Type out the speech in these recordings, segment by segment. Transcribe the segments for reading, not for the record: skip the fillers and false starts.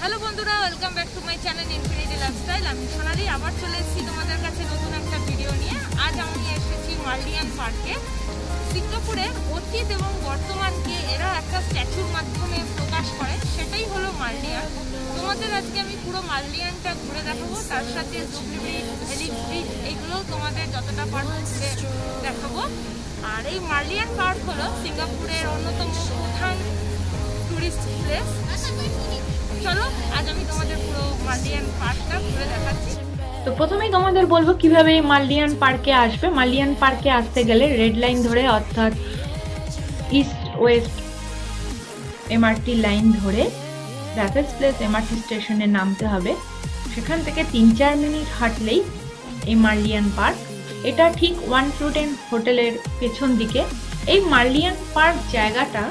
Hello বন্ধুরা, welcome back to my channel infinity lifestyle. আমি সোনালি আবার চলে এসেছি তোমাদের কাছে নতুন একটা ভিডিও নিয়ে। আজ আমি এসেছি মার্লিয়ান পার্কে। সিঙ্গাপুরের অতীত এবং বর্তমানকে এরা একটা স্ট্যাচুর মাধ্যমে প্রকাশ করে, সেটাই হলো মার্লিয়ান। তোমাদের আজকে আমি পুরো মার্লিয়ানটা ঘুরে দেখাবো, তার সাথে জুবলি ব্রিজ, এলিফ ব্রিজ, এইগুলোও তোমাদের যতটা পার্ক ঘুরে দেখাবো। আর এই মার্লিয়ান পার্ক হলো সিঙ্গাপুরের অন্যতম প্রধান টুরিস্ট প্লেস। চলো আজ আমি তোমাদের পুরো মার্লিয়ান পার্কটা ঘুরে দেখাচ্ছি। তো প্রথমেই তোমাদের বলবো কিভাবে এই মার্লিয়ান পার্কে আসবে। মার্লিয়ান পার্কে আসতে গেলে রেড লাইন ধরে, অর্থাৎ ইস্ট ওয়েস্ট এমআরটি লাইন ধরে রাফেলস প্লেস এমআরটি স্টেশনে নামতে হবে। সেখান থেকে 3-4 মিনিট হাঁটলেই এই মার্লিয়ান পার্ক। এটা ঠিক ওয়ান ফ্লুটেন হোটেলের পেছন দিকে। এই মার্লিয়ান পার্ক জায়গাটা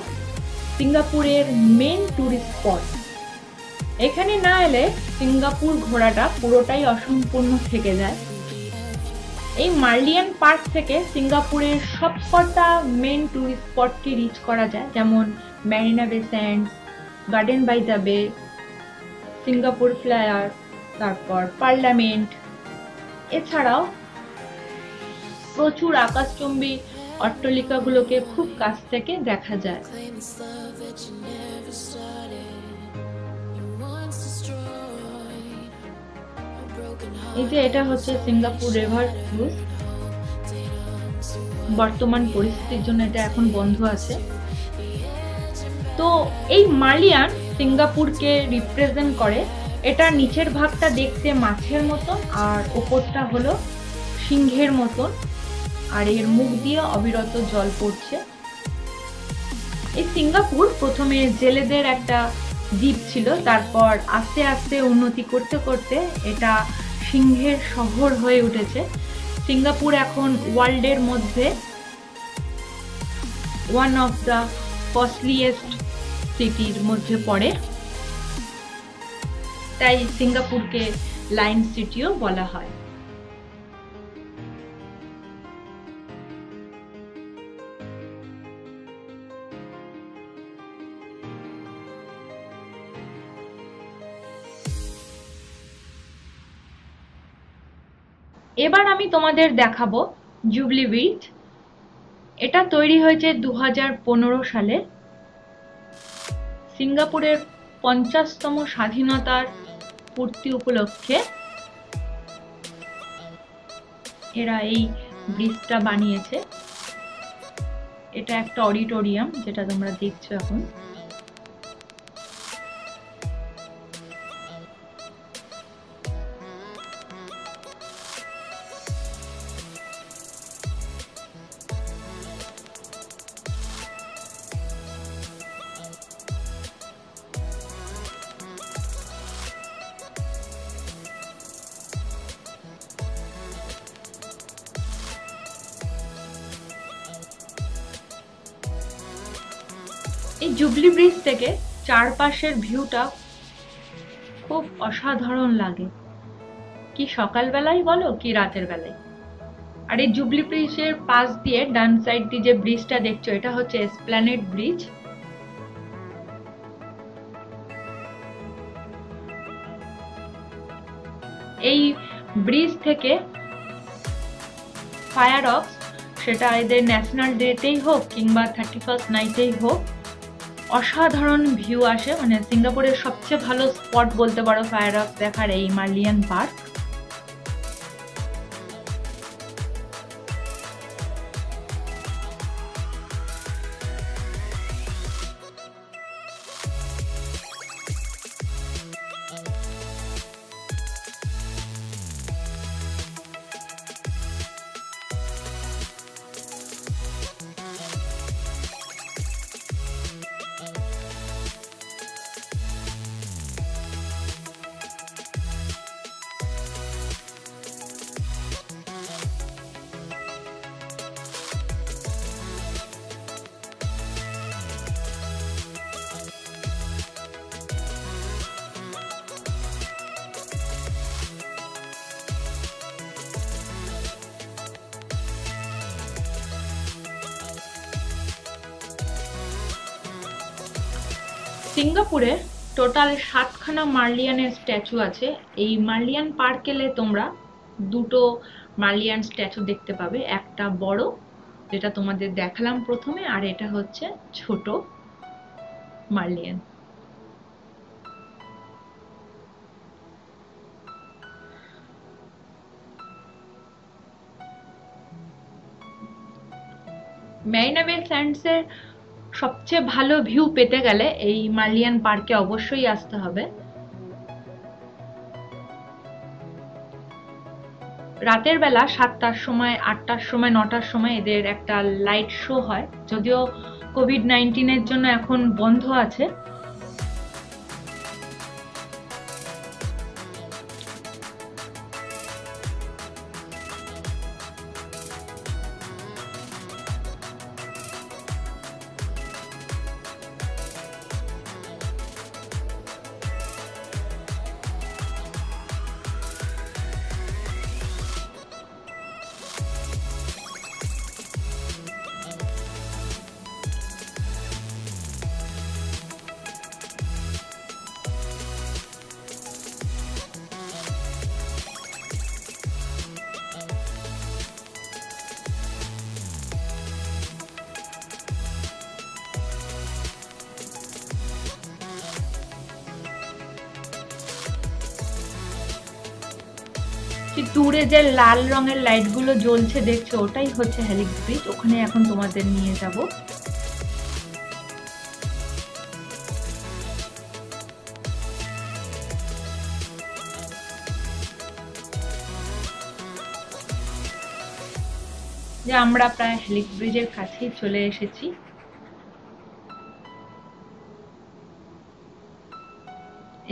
সিঙ্গাপুরের মেন টুরিস্ট স্পট। এখানে না এলে সিঙ্গাপুর ঘোরাটা পুরোটাই অসম্পূর্ণ থেকে যায়। এই মার্লিয়ান পার্ক থেকে সিঙ্গাপুরের সবকটা মেন টুরিস্ট স্পটকে রিচ করা যায়, যেমন ম্যারিনা বে স্যান্ডস, গার্ডেন বাই দ্য বে, সিঙ্গাপুর ফ্লায়ার, তারপর পার্লামেন্ট। এছাড়াও প্রচুর আকাশচুম্বী অট্টালিকাগুলোকে খুব কাছ থেকে দেখা যায়। এই যে এটা হচ্ছে সিঙ্গাপুর রিভার ক্রুজ। বর্তমান পরিস্থিতির জন্য এটা এখন বন্ধ আছে। তো এই মার্লিয়ান সিঙ্গাপুরকে রিপ্রেজেন্ট করে। এটা নিচের ভাগটা দেখতে মাছের মতন, আর ওপরটা হলো সিংহের মতন, আর এর মুখ দিয়ে অবিরত জল পড়ছে। এই সিঙ্গাপুর প্রথমে জেলেদের একটা দ্বীপ ছিল, তারপর আস্তে আস্তে উন্নতি করতে করতে এটা সিংহের শহর হয়ে উঠেছে। সিঙ্গাপুর এখন ওয়ার্ল্ডের মধ্যে ওয়ান অফ দ্য কস্টলিয়েস্ট সিটির মধ্যে পড়ে, তাই সিঙ্গাপুরকে লায়ন সিটিও বলা হয়। এবার আমি তোমাদের দেখাবো জুবলি ব্রিজ। এটা তৈরি হয়েছে 2015 সালে। সিঙ্গাপুরের 50তম স্বাধীনতার পূর্তি উপলক্ষে এরা এই ব্রিজটা বানিয়েছে। এটা একটা অডিটোরিয়াম, যেটা তোমরা দেখছো এখন। এই জুবলি ব্রিজ থেকে চারপাশের ভিউটা খুব অসাধারণ লাগে, কি সকালবেলায় বলো কি রাতের বেলায়। আর এই জুবলি ব্রিজের পাশ দিয়ে ডান সাইড দিয়ে যে ব্রিজটা দেখছো, এটা হচ্ছে এসপ্ল্যানেড ব্রিজ। এই ব্রিজ থেকে ফায়ার অফ, সেটা এদের ন্যাশনাল ডেতেই হোক কিংবা 31st নাইটেই হোক, অসাধারণ ভিউ আসে। মানে সিঙ্গাপুরের সবচেয়ে ভালো স্পট বলতে পারো ফায়ার অফ দেখার এই মার্লিয়ান পার্ক। সিঙ্গাপুরে টোটাল 7খানা মার্লিয়ানের স্ট্যাচু আছে। এই মার্লিয়ান পার্ক এলে তোমরা দুটো মার্লিয়ান স্ট্যাচু দেখতে পাবে, একটা বড় যেটা তোমাদের দেখালাম প্রথমে, আর এটা হচ্ছে ছোট মার্লিয়ান। মেরিনা বে স্যান্ডসের সবচেয়ে ভালো ভিউ পেতে গেলে এই মার্লিয়ান পার্কে অবশ্যই আসতে হবে। রাতের বেলা 7টার সময়, 8টার সময়, 9টার সময় এদের একটা লাইট শো হয়, যদিও কোভিড-19 জন্য এখন বন্ধ আছে। দূরে যে লাল রঙের লাইট গুলো জ্বলছে দেখছো, ওটাই হচ্ছে হেলিক্স ব্রিজ। ওখানে এখন তোমাদের নিয়ে যাব। যে আমরা প্রায় হেলিক্স ব্রিজের কাছেই চলে এসেছি।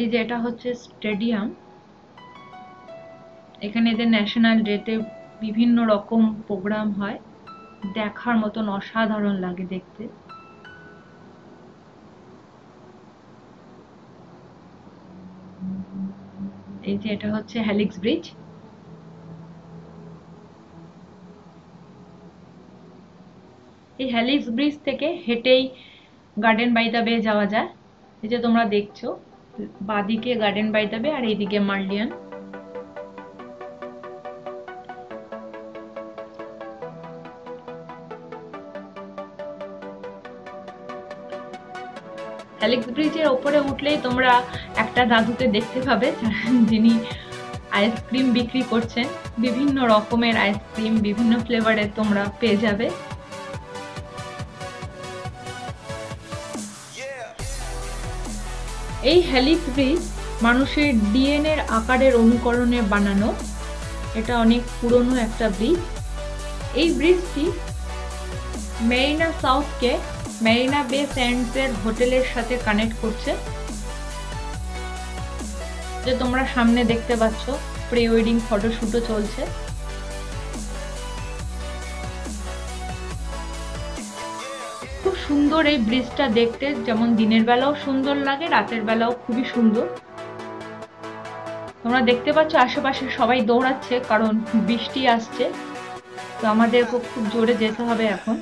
এই যে এটা হচ্ছে স্টেডিয়াম, এখানে এদের ন্যাশনাল ডেতে বিভিন্ন রকম প্রোগ্রাম হয়, দেখার মতন অসাধারণ লাগে দেখতে। এই যে এটা হচ্ছে হেলিক্স ব্রিজ। এই হেলিক্স ব্রিজ থেকে হেঁটেই গার্ডেন বাই দ্য বে যাওয়া যায়। এই যে তোমরা দেখছো, বাদিকে গার্ডেন বাই দ্য বে আর এইদিকে মার্লিয়ান। হেলিক্স ব্রিজের ওপরে উঠলেই তোমরা একটা দাদুকে দেখতে পাবে, যিনি আইসক্রিম বিক্রি করছেন। বিভিন্ন রকমের আইসক্রিম, বিভিন্ন ফ্লেভারের তোমরা পেয়ে যাবে। এই হেলিক্স ব্রিজ মানুষের ডিএনএর আকারের অনুকরণে বানানো। এটা অনেক পুরনো একটা ব্রিজ। এই ব্রিজটি মেরিনা সাউথকে মেরিনা বে স্যান্ডসের হোটেলের সাথে কানেক্ট করছে। যে তোমরা সামনে দেখতে পাচ্ছ, প্রি ওয়েডিং ফটোশুটও চলছে। খুব সুন্দর এই ব্রিজটা দেখতে, যেমন দিনের বেলাও সুন্দর লাগে, রাতের বেলাও খুবই সুন্দর। তোমরা দেখতে পাচ্ছ আশেপাশে সবাই দৌড়াচ্ছে, কারণ বৃষ্টি আসছে, তো আমাদের খুব জোরে যেতে হবে এখন।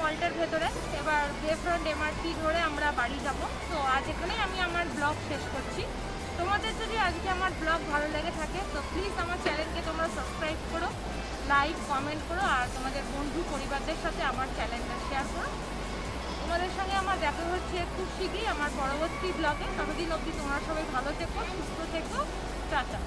মলটার ভেতরে এবার বেফ্রন্ট এমআরটি ধরে আমরা বাড়ি যাব। তো আজ এখানেই আমি আমার ব্লগ শেষ করছি। তোমাদের যদি আজকে আমার ব্লগ ভালো লেগে থাকে তো প্লিজ আমার চ্যানেলকে তোমরা সাবস্ক্রাইব করো, লাইক কমেন্ট করো, আর তোমাদের বন্ধু পরিবারদের সাথে আমার চ্যানেলটা শেয়ার করো। তোমাদের সঙ্গে আমার দেখা হচ্ছে খুব শীঘ্রই আমার পরবর্তী ব্লগে। ততদিন অবধি তোমরা সবাই ভালো থেকো, সুস্থ থেকো, টাটা।